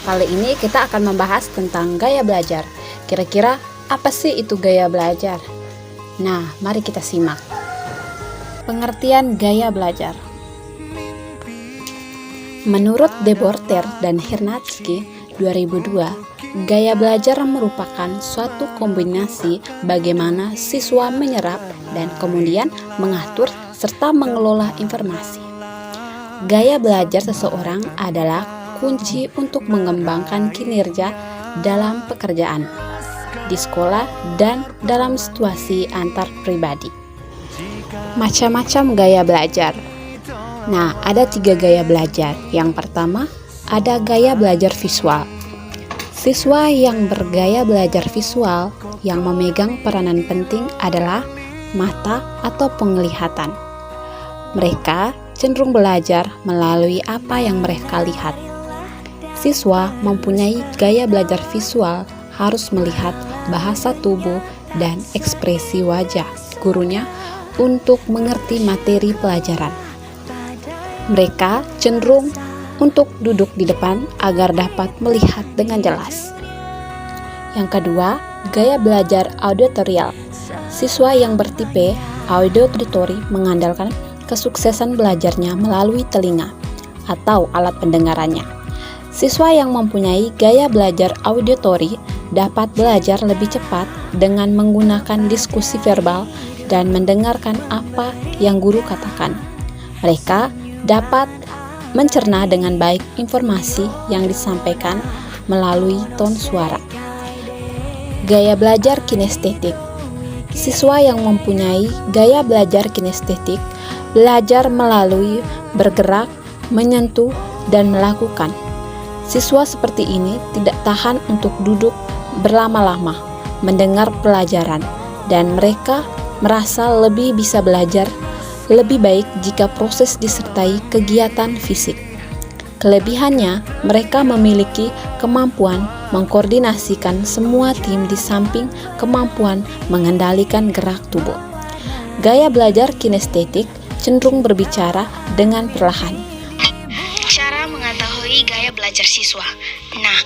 Kali ini kita akan membahas tentang gaya belajar. Kira-kira apa sih itu gaya belajar? Nah, mari kita simak. Pengertian gaya belajar. Menurut De Borter dan Hirnatsky 2002, gaya belajar merupakan suatu kombinasi bagaimana siswa menyerap dan kemudian mengatur serta mengelola informasi. Gaya belajar seseorang adalah kunci untuk mengembangkan kinerja dalam pekerjaan, di sekolah, dan dalam situasi antar pribadi. Macam-macam gaya belajar. Nah, ada 3 gaya belajar. Yang pertama, ada gaya belajar visual. Siswa yang bergaya belajar visual yang memegang peranan penting adalah mata atau penglihatan. Mereka cenderung belajar melalui apa yang mereka lihat. Siswa mempunyai gaya belajar visual harus melihat bahasa tubuh dan ekspresi wajah gurunya untuk mengerti materi pelajaran. Mereka cenderung untuk duduk di depan agar dapat melihat dengan jelas. Yang kedua, gaya belajar auditorial. Siswa yang bertipe auditory mengandalkan kesuksesan belajarnya melalui telinga atau alat pendengarannya. Siswa yang mempunyai gaya belajar auditory dapat belajar lebih cepat dengan menggunakan diskusi verbal dan mendengarkan apa yang guru katakan. Mereka dapat mencerna dengan baik informasi yang disampaikan melalui ton suara. Gaya belajar kinestetik. Siswa yang mempunyai gaya belajar kinestetik belajar melalui bergerak, menyentuh, dan melakukan. Siswa seperti ini tidak tahan untuk duduk berlama-lama mendengar pelajaran, dan mereka merasa lebih bisa belajar lebih baik jika proses disertai kegiatan fisik. Kelebihannya, mereka memiliki kemampuan mengkoordinasikan semua tim di samping kemampuan mengendalikan gerak tubuh. Gaya belajar kinestetik cenderung berbicara dengan perlahan. Cara mengetahui gaya belajar siswa. Nah,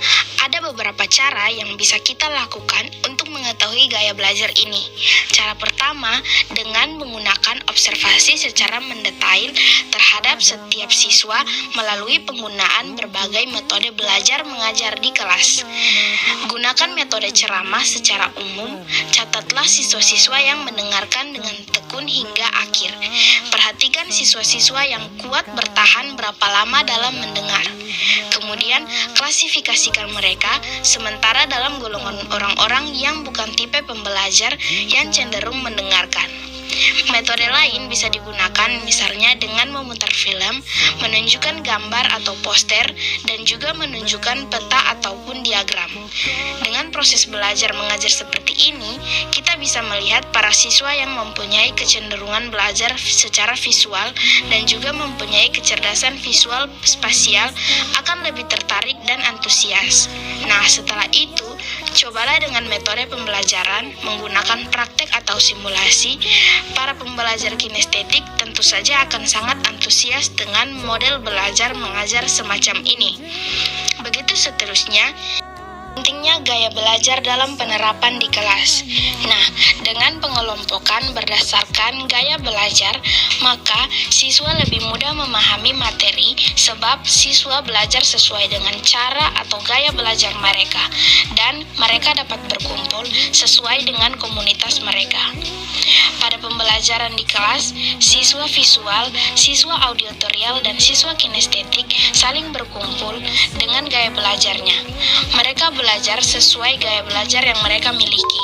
ada beberapa cara yang bisa kita lakukan untuk mengetahui gaya belajar ini. Cara pertama, dengan menggunakan observasi secara mendetail terhadap setiap siswa melalui penggunaan berbagai metode belajar mengajar di kelas. Gunakan metode ceramah secara umum. Catatlah siswa-siswa yang mendengarkan dengan tekun hingga akhir. Perhatikan siswa-siswa yang kuat bertahan berapa lama dalam mendengar. Kemudian, klasifikasikan mereka sementara dalam golongan orang-orang yang bukan tipe pembelajar yang cenderung mendengarkan. Metode lain bisa digunakan misalnya dengan memutar film, menunjukkan gambar atau poster, dan juga menunjukkan peta ataupun diagram. Dengan proses belajar mengajar seperti ini, kita bisa melihat para siswa yang mempunyai kecenderungan belajar secara visual dan juga mempunyai kecerdasan visual spasial akan lebih tertarik dan antusias. Nah, setelah itu, cobalah dengan metode pembelajaran menggunakan praktek atau simulasi. Para pembelajar kinestetik tentu saja akan sangat antusias dengan model belajar mengajar semacam ini. Begitu seterusnya. Pentingnya gaya belajar dalam penerapan di kelas. Nah, dengan pengelompokan berdasarkan gaya belajar, maka siswa lebih mudah memahami materi sebab siswa belajar sesuai dengan cara atau gaya belajar mereka, dan mereka dapat berkumpul sesuai dengan komunitas mereka. Pada pembelajaran di kelas, siswa visual, siswa auditorial, dan siswa kinestetik saling berkumpul dengan gaya belajarnya. Mereka belajar sesuai gaya belajar yang mereka miliki.